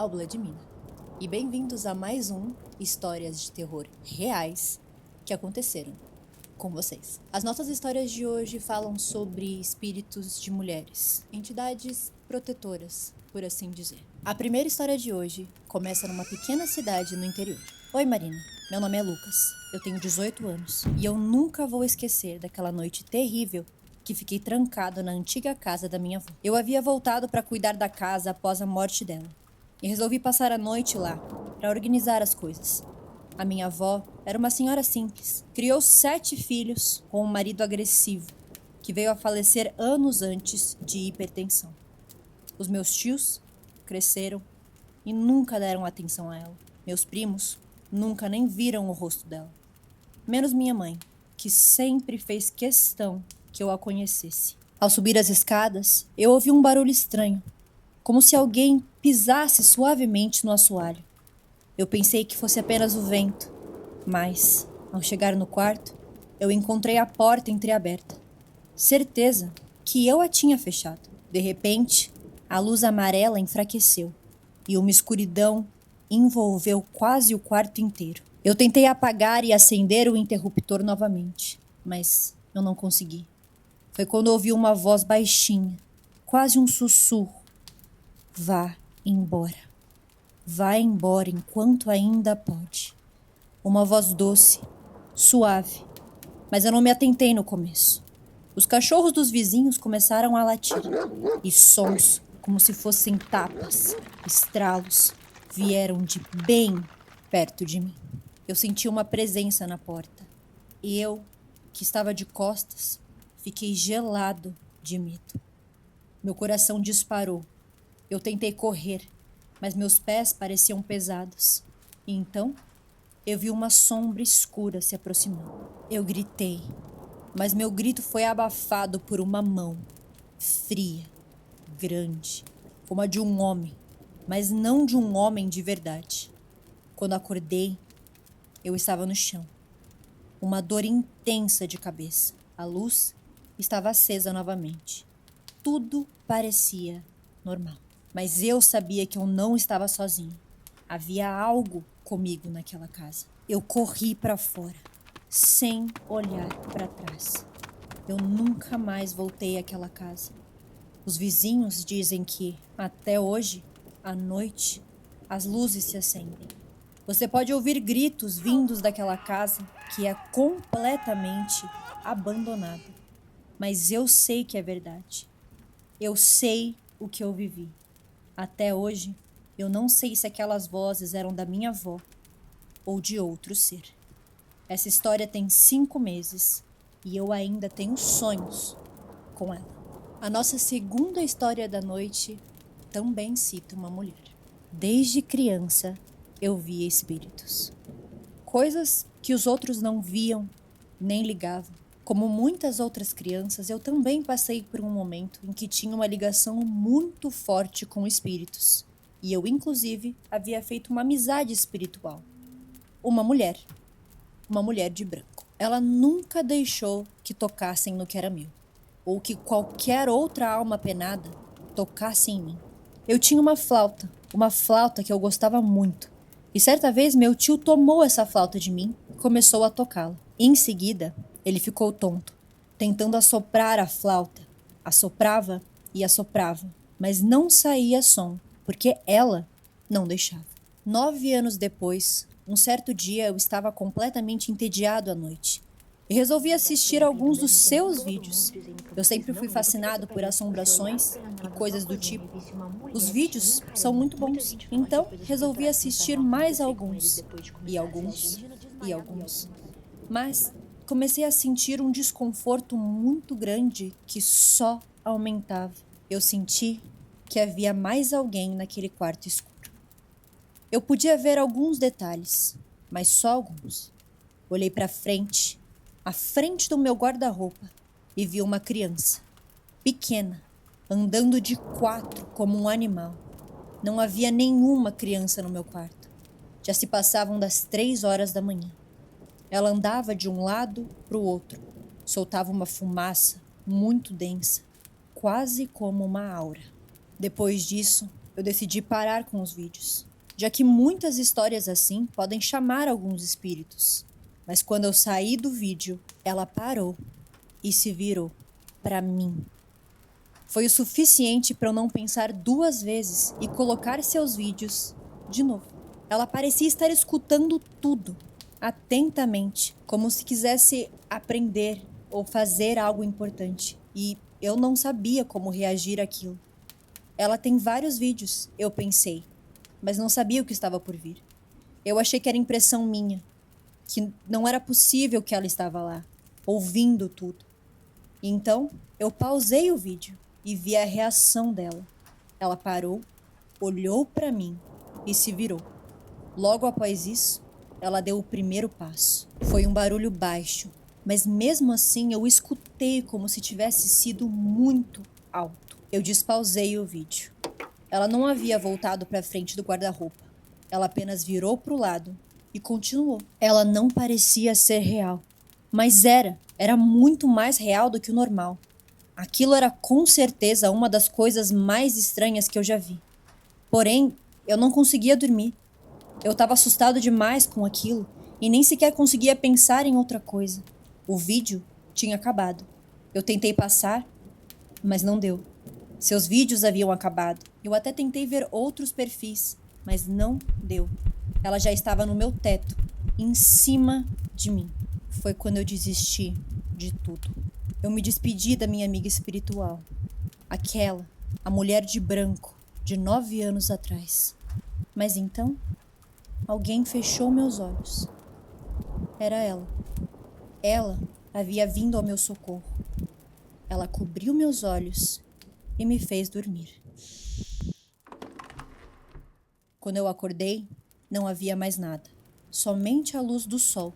ao Blood Mina. E bem-vindos a mais um Histórias de Terror Reais que aconteceram com vocês. As nossas histórias de hoje falam sobre espíritos de mulheres, entidades protetoras, por assim dizer. A primeira história de hoje começa numa pequena cidade no interior. Oi, Marina. Meu nome é Lucas. Eu tenho 18 anos e eu nunca vou esquecer daquela noite terrível que fiquei trancado na antiga casa da minha avó. Eu havia voltado para cuidar da casa após a morte dela e resolvi passar a noite lá para organizar as coisas. A minha avó era uma senhora simples. Criou 7 filhos com um marido agressivo que veio a falecer anos antes de hipertensão. Os meus tios cresceram e nunca deram atenção a ela. Meus primos nunca nem viram o rosto dela. Menos minha mãe, que sempre fez questão que eu a conhecesse. Ao subir as escadas, eu ouvi um barulho estranho, como se alguém pisasse suavemente no assoalho. Eu pensei que fosse apenas o vento, mas, ao chegar no quarto, eu encontrei a porta entreaberta. Certeza que eu a tinha fechado. De repente, a luz amarela enfraqueceu e uma escuridão envolveu quase o quarto inteiro. Eu tentei apagar e acender o interruptor novamente, mas eu não consegui. Foi quando ouvi uma voz baixinha, quase um sussurro. Vá embora. Vá embora enquanto ainda pode. Uma voz doce, suave, mas eu não me atentei no começo. Os cachorros dos vizinhos começaram a latir, e sons, como se fossem tapas, estralos, vieram de bem perto de mim. Eu senti uma presença na porta, e eu, que estava de costas, fiquei gelado de medo. Meu coração disparou. Eu tentei correr, mas meus pés pareciam pesados. E então, eu vi uma sombra escura se aproximando. Eu gritei, mas meu grito foi abafado por uma mão, fria, grande, como a de um homem, mas não de um homem de verdade. Quando acordei, eu estava no chão. Uma dor intensa de cabeça. A luz estava acesa novamente. Tudo parecia normal. Mas eu sabia que eu não estava sozinho. Havia algo comigo naquela casa. Eu corri para fora, sem olhar para trás. Eu nunca mais voltei àquela casa. Os vizinhos dizem que, até hoje, à noite, as luzes se acendem. Você pode ouvir gritos vindos daquela casa que é completamente abandonada. Mas eu sei que é verdade. Eu sei o que eu vivi. Até hoje, eu não sei se aquelas vozes eram da minha avó ou de outro ser. Essa história tem 5 meses e eu ainda tenho sonhos com ela. A nossa segunda história da noite também cita uma mulher. Desde criança, eu via espíritos. Coisas que os outros não viam nem ligavam. Como muitas outras crianças, eu também passei por um momento em que tinha uma ligação muito forte com espíritos. E eu, inclusive, havia feito uma amizade espiritual. Uma mulher de branco. Ela nunca deixou que tocassem no que era meu, ou que qualquer outra alma penada tocasse em mim. Eu tinha uma flauta que eu gostava muito. E certa vez meu tio tomou essa flauta de mim e começou a tocá-la. Em seguida, ele ficou tonto, tentando assoprar a flauta. Assoprava e assoprava, mas não saía som, porque ela não deixava. 9 anos depois, um certo dia eu estava completamente entediado à noite e resolvi assistir alguns dos seus vídeos. Eu sempre fui fascinado por assombrações e coisas do tipo. Os vídeos são muito bons, então resolvi assistir mais alguns, e alguns, e alguns. Mas comecei a sentir um desconforto muito grande que só aumentava. Eu senti que havia mais alguém naquele quarto escuro. Eu podia ver alguns detalhes, mas só alguns. Olhei para frente, à frente do meu guarda-roupa, e vi uma criança, pequena, andando de 4 como um animal. Não havia nenhuma criança no meu quarto. Já se passavam das 3 horas da manhã. Ela andava de um lado para o outro, soltava uma fumaça muito densa, quase como uma aura. Depois disso, eu decidi parar com os vídeos, já que muitas histórias assim podem chamar alguns espíritos. Mas quando eu saí do vídeo, ela parou e se virou para mim. Foi o suficiente para eu não pensar 2 vezes e colocar seus vídeos de novo. Ela parecia estar escutando tudo, atentamente, como se quisesse aprender ou fazer algo importante. E eu não sabia como reagir àquilo. Ela tem vários vídeos, eu pensei, mas não sabia o que estava por vir. Eu achei que era impressão minha, que não era possível que ela estava lá, ouvindo tudo. Então, eu pausei o vídeo e vi a reação dela. Ela parou, olhou para mim e se virou. Logo após isso, ela deu o primeiro passo. Foi um barulho baixo, mas mesmo assim eu escutei como se tivesse sido muito alto. Eu despausei o vídeo. Ela não havia voltado para frente do guarda-roupa. Ela apenas virou para o lado e continuou. Ela não parecia ser real, mas era muito mais real do que o normal. Aquilo era com certeza uma das coisas mais estranhas que eu já vi. Porém, eu não conseguia dormir. Eu estava assustado demais com aquilo e nem sequer conseguia pensar em outra coisa. O vídeo tinha acabado. Eu tentei passar, mas não deu. Seus vídeos haviam acabado. Eu até tentei ver outros perfis, mas não deu. Ela já estava no meu teto, em cima de mim. Foi quando eu desisti de tudo. Eu me despedi da minha amiga espiritual. Aquela, a mulher de branco, de 9 anos atrás. Mas então, alguém fechou meus olhos. Era ela. Ela havia vindo ao meu socorro. Ela cobriu meus olhos e me fez dormir. Quando eu acordei, não havia mais nada, somente a luz do sol.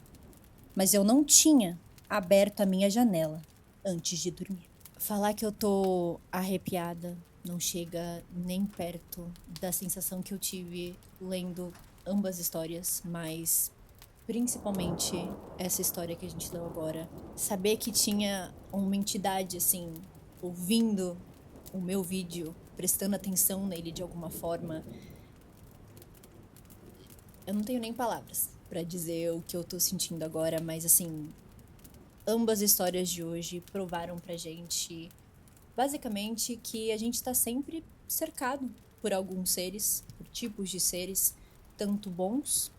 Mas eu não tinha aberto a minha janela antes de dormir. Falar que eu tô arrepiada não chega nem perto da sensação que eu tive lendo ambas histórias, mas principalmente essa história que a gente leu agora. Saber que tinha uma entidade assim, ouvindo o meu vídeo, prestando atenção nele de alguma forma. Eu não tenho nem palavras pra dizer o que eu tô sentindo agora, mas assim, ambas histórias de hoje provaram pra gente, basicamente, que a gente tá sempre cercado por alguns seres, por tipos de seres, tanto bons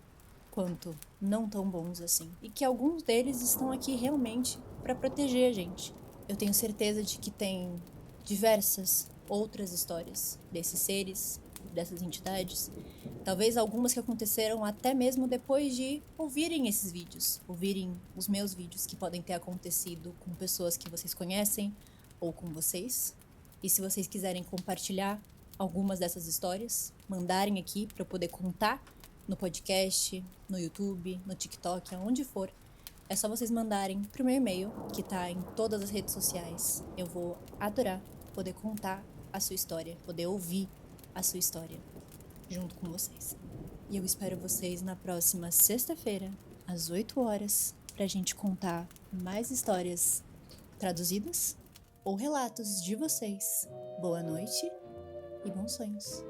quanto não tão bons assim. E que alguns deles estão aqui realmente pra proteger a gente. Eu tenho certeza de que tem diversas outras histórias desses seres, dessas entidades. Talvez algumas que aconteceram até mesmo depois de ouvirem esses vídeos, ouvirem os meus vídeos, que podem ter acontecido com pessoas que vocês conhecem ou com vocês. E se vocês quiserem compartilhar algumas dessas histórias, mandarem aqui para eu poder contar no podcast, no YouTube, no TikTok, aonde for. É só vocês mandarem pro meu e-mail, que tá em todas as redes sociais. Eu vou adorar poder contar a sua história, poder ouvir a sua história junto com vocês. E eu espero vocês na próxima sexta-feira, às 8 horas, pra gente contar mais histórias traduzidas ou relatos de vocês. Boa noite e bons sonhos.